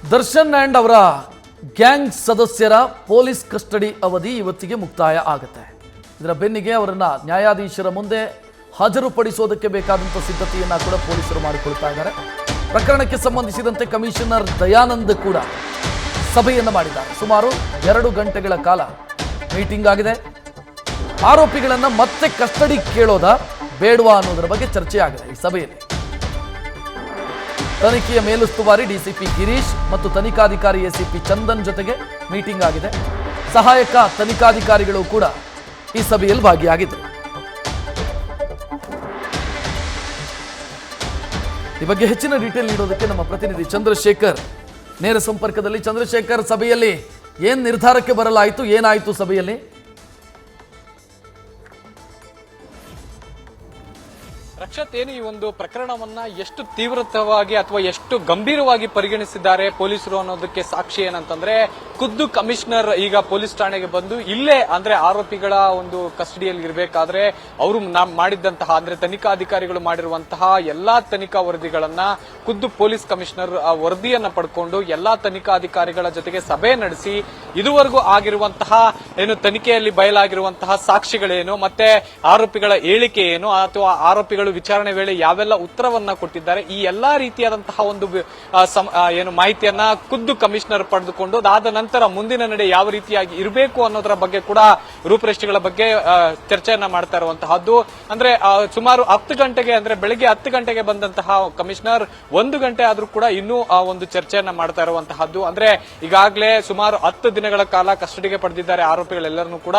Darshan and ಅವರ gang ಸದಸ್ಯರ police custody ಅವಧಿ ಇವತ್ತಿಗೆ ಮುಕ್ತಾಯ ಆಗುತ್ತೆ. ಇದರ ಬೆನ್ನಿಗೆ ಅವರನ್ನ ನ್ಯಾಯಾಧೀಶರ ಮುಂದೆ ಹಾಜರುಪಡಿಸೋದಕ್ಕೆ ಬೇಕಾದಂಥ ಸಿದ್ಧತೆಯನ್ನ ಕೂಡ ಪೊಲೀಸರು ಮಾಡಿಕೊಳ್ತಾ ಇದ್ದಾರೆ. ಪ್ರಕರಣಕ್ಕೆ ಸಂಬಂಧಿಸಿದಂತೆ ಕಮಿಷನರ್ ದಯಾನಂದ್ ಕೂಡ ಸಭೆಯನ್ನು ಮಾಡಿದ್ದಾರೆ. ಸುಮಾರು 2 ಗಂಟೆಗಳ ಕಾಲ ಮೀಟಿಂಗ್ ಆಗಿದೆ. ಆರೋಪಿಗಳನ್ನ ಮತ್ತೆ ಕಸ್ಟಡಿ ಕೇಳೋದಾ ಬೇಡವಾ ಅನ್ನೋದರ ಬಗ್ಗೆ ಚರ್ಚೆ ಆಗಿದೆ. ಈ ಸಭೆಯಲ್ಲಿ ತನಿಖೆಯ ಮೇಲುಸ್ತುವಾರಿ ಡಿಸಿಪಿ ಗಿರೀಶ್ ಮತ್ತು ತನಿಖಾಧಿಕಾರಿ ಎಸಿಪಿ ಚಂದನ್ ಜೊತೆಗೆ ಮೀಟಿಂಗ್ ಆಗಿದೆ. ಸಹಾಯಕ ತನಿಖಾಧಿಕಾರಿಗಳು ಕೂಡ ಈ ಸಭೆಯಲ್ಲಿ ಭಾಗಿಯಾಗಿದ್ದರು. ಈ ಬಗ್ಗೆ ಹೆಚ್ಚಿನ ಡೀಟೇಲ್ ನೀಡೋದಕ್ಕೆ ನಮ್ಮ ಪ್ರತಿನಿಧಿ ಚಂದ್ರಶೇಖರ್ ನೇರ ಸಂಪರ್ಕದಲ್ಲಿ. ಚಂದ್ರಶೇಖರ್, ಸಭೆಯಲ್ಲಿ ಏನ್ ನಿರ್ಧಾರಕ್ಕೆ ಬರಲಾಯಿತು, ಏನಾಯಿತು ಸಭೆಯಲ್ಲಿ? ರಕ್ಷತ್, ಏನು ಈ ಒಂದು ಪ್ರಕರಣವನ್ನ ಎಷ್ಟು ತೀವ್ರವಾಗಿ ಅಥವಾ ಎಷ್ಟು ಗಂಭೀರವಾಗಿ ಪರಿಗಣಿಸಿದ್ದಾರೆ ಪೊಲೀಸರು ಅನ್ನೋದಕ್ಕೆ ಸಾಕ್ಷಿ ಏನಂತಂದ್ರೆ, ಖುದ್ದು ಕಮಿಷನರ್ ಈಗ ಪೊಲೀಸ್ ಠಾಣೆಗೆ ಬಂದು ಇಲ್ಲೇ ಅಂದ್ರೆ ಆರೋಪಿಗಳ ಒಂದು ಕಸ್ಟಡಿಯಲ್ಲಿ ಇರಬೇಕಾದ್ರೆ ಅವರು ಮಾಡಿದ್ದಂತಹ ಅಂದ್ರೆ ತನಿಖಾಧಿಕಾರಿಗಳು ಮಾಡಿರುವಂತಹ ಎಲ್ಲಾ ತನಿಖಾ ವರದಿಗಳನ್ನ ಖುದ್ದು ಪೊಲೀಸ್ ಕಮಿಷನರ್ ವರದಿಯನ್ನ ಪಡ್ಕೊಂಡು ಎಲ್ಲಾ ತನಿಖಾಧಿಕಾರಿಗಳ ಜೊತೆಗೆ ಸಭೆ ನಡೆಸಿ ಇದುವರೆಗೂ ಆಗಿರುವಂತಹ ಏನು ತನಿಖೆಯಲ್ಲಿ ಬಯಲಾಗಿರುವಂತಹ ಸಾಕ್ಷಿಗಳೇನು ಮತ್ತೆ ಆರೋಪಿಗಳ ಹೇಳಿಕೆ ಏನು ಅಥವಾ ಆರೋಪಿಗಳು ವಿಚಾರಣೆ ವೇಳೆ ಯಾವೆಲ್ಲ ಉತ್ತರವನ್ನ ಕೊಟ್ಟಿದ್ದಾರೆ, ಈ ಎಲ್ಲಾ ರೀತಿಯಾದಂತಹ ಒಂದು ಏನು ಮಾಹಿತಿಯನ್ನ ಖುದ್ದು ಕಮಿಷನರ್ ಪಡೆದುಕೊಂಡು ಅದಾದ ನಂತರ ಮುಂದಿನ ನಡೆ ಯಾವ ರೀತಿಯಾಗಿ ಇರಬೇಕು ಅನ್ನೋದರ ಬಗ್ಗೆ ಕೂಡ ರೂಪರೇಷೆಗಳ ಬಗ್ಗೆ ಚರ್ಚೆಯನ್ನ ಮಾಡ್ತಾ ಇರುವಂತಹದ್ದು. ಅಂದ್ರೆ ಸುಮಾರು 10 ಗಂಟೆಗೆ ಅಂದ್ರೆ ಬೆಳಗ್ಗೆ 10 ಗಂಟೆಗೆ ಬಂದಂತಹ ಕಮಿಷನರ್ 1 ಗಂಟೆ ಆದ್ರೂ ಕೂಡ ಇನ್ನೂ ಒಂದು ಚರ್ಚೆಯನ್ನ ಮಾಡ್ತಾ ಇರುವಂತಹದ್ದು. ಅಂದ್ರೆ ಈಗಾಗಲೇ ಸುಮಾರು 10 ದಿನಗಳ ಕಾಲ ಕಸ್ಟಡಿಗೆ ಪಡೆದಿದ್ದಾರೆ ಆರೋಪಿಗಳೆಲ್ಲರನ್ನೂ ಕೂಡ.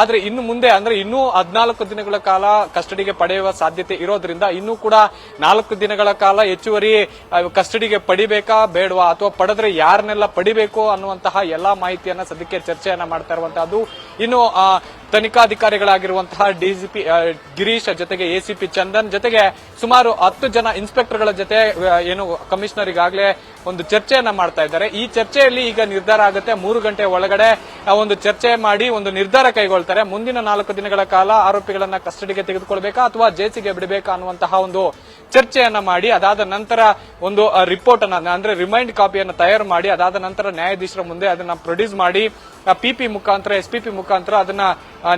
ಆದ್ರೆ ಇನ್ನು ಮುಂದೆ ಅಂದ್ರೆ ಇನ್ನೂ 14 ದಿನಗಳ ಕಾಲ ಕಸ್ಟಡಿಗೆ ಪಡೆಯುವ ಸಾಧ್ಯತೆ ಇರೋದ್ರಿಂದ ಇನ್ನೂ ಕೂಡ 4 ದಿನಗಳ ಕಾಲ ಹೆಚ್ಚುವರಿ ಕಸ್ಟಡಿಗೆ ಪಡಿಬೇಕಾ ಬೇಡವಾ ಅಥವಾ ಪಡೆದ್ರೆ ಯಾರನ್ನೆಲ್ಲ ಪಡಿಬೇಕು ಅನ್ನುವಂತಹ ಎಲ್ಲಾ ಮಾಹಿತಿಯನ್ನ ಸದ್ಯಕ್ಕೆ ಚರ್ಚೆಯನ್ನ ಮಾಡ್ತಾ ಇರುವಂತಹದ್ದು. ಇನ್ನು ತನಿಖಾಧಿಕಾರಿಗಳಾಗಿರುವಂತಹ ಡಿಸಿಪಿ ಗಿರೀಶ್ ಜೊತೆಗೆ ಎಸಿಪಿ ಚಂದನ್ ಜೊತೆಗೆ ಸುಮಾರು 10 ಜನ ಇನ್ಸ್ಪೆಕ್ಟರ್ಗಳ ಜೊತೆ ಏನು ಕಮಿಷನರ್ ಈಗಾಗಲೇ ಒಂದು ಚರ್ಚೆಯನ್ನ ಮಾಡ್ತಾ ಇದ್ದಾರೆ. ಈ ಚರ್ಚೆಯಲ್ಲಿ ಈಗ ನಿರ್ಧಾರ ಆಗುತ್ತೆ. 3 ಗಂಟೆ ಒಳಗಡೆ ಒಂದು ಚರ್ಚೆ ಮಾಡಿ ಒಂದು ನಿರ್ಧಾರ ಕೈಗೊಳ್ತಾರೆ. ಮುಂದಿನ 4 ದಿನಗಳ ಕಾಲ ಆರೋಪಿಗಳನ್ನ ಕಸ್ಟಡಿಗೆ ತೆಗೆದುಕೊಳ್ಬೇಕಾ ಅಥವಾ ಜೇಸಿಗೆ ಬಿಡಬೇಕಾ ಅನ್ನುವಂತಹ ಒಂದು ಚರ್ಚೆಯನ್ನ ಮಾಡಿ ಅದಾದ ನಂತರ ಒಂದು ರಿಪೋರ್ಟ್ ಅನ್ನ ಅಂದ್ರೆ ರಿಮೈಂಡ್ ಕಾಪಿಯನ್ನು ತಯಾರು ಮಾಡಿ ಅದಾದ ನಂತರ ನ್ಯಾಯಾಧೀಶರ ಮುಂದೆ ಅದನ್ನ ಪ್ರೊಡ್ಯೂಸ್ ಮಾಡಿ ಪಿಪಿ ಮುಖಾಂತರ ಎಸ್ಪಿಪಿ ಮುಖಾಂತರ ಅದನ್ನ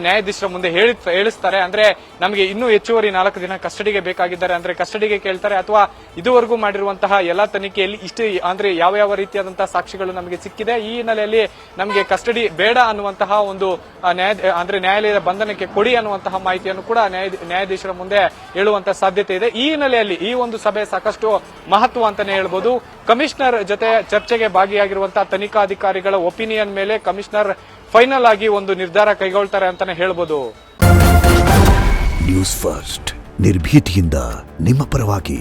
ನ್ಯಾಯಾಧೀಶರ ಮುಂದೆ ಹೇಳಿಸ್ತಾರೆ. ಅಂದ್ರೆ ನಮಗೆ ಇನ್ನೂ ಹೆಚ್ಚುವರಿ 4 ದಿನ ಕಸ್ಟಡಿಗೆ ಬೇಕಾಗಿದ್ದಾರೆ ಅಂದ್ರೆ ಕಸ್ಟಡಿಗೆ ಕೇಳ್ತಾರೆ ಅಥವಾ ಇದುವರೆಗೂ ಮಾಡಿರುವಂತಹ ಎಲ್ಲಾ ತನಿಖೆಯಲ್ಲಿ ಇಷ್ಟು ಅಂದ್ರೆ ಯಾವ ರೀತಿಯಾದಂತಹ ಸಾಕ್ಷಿಗಳು ನಮಗೆ ಸಿಕ್ಕಿದೆ, ಈ ಹಿನ್ನೆಲೆಯಲ್ಲಿ ನಮಗೆ ಕಸ್ಟಡಿ ಬೇಡ ಅನ್ನುವಂತಹ ಒಂದು ಅಂದ್ರೆ ನ್ಯಾಯಾಲಯದ ಬಂಧನಕ್ಕೆ ಕೊಡಿ ಅನ್ನುವಂತಹ ಮಾಹಿತಿಯನ್ನು ಕೂಡ ನ್ಯಾಯಾಧೀಶರ ಮುಂದೆ ಹೇಳುವಂತಹ ಸಾಧ್ಯತೆ ಇದೆ. ಈ ಹಿನ್ನೆಲೆಯಲ್ಲಿ ಈ ಒಂದು ಸಭೆ ಸಾಕಷ್ಟು ಮಹತ್ವ ಅಂತಾನೆ ಹೇಳ್ಬೋದು. ಕಮಿಷನರ್ ಜೊತೆ ಚರ್ಚೆಗೆ ಭಾಗಿಯಾಗಿರುವಂತಹ ತನಿಖಾಧಿಕಾರಿಗಳ ಒಪಿನಿಯನ್ ಮೇಲೆ ಕಮಿಷನರ್ ಫೈನಲ್ ಆಗಿ ಒಂದು ನಿರ್ಧಾರ ಕೈಗೊಳ್ತಾರೆ ಅಂತಾನೆ ಹೇಳ್ಬೋದು. ನ್ಯೂಸ್ ಫಸ್ಟ್ ನಿರ್ಭೀತಿಯಿಂದ ನಿಮ್ಮ ಪರವಾಗಿ.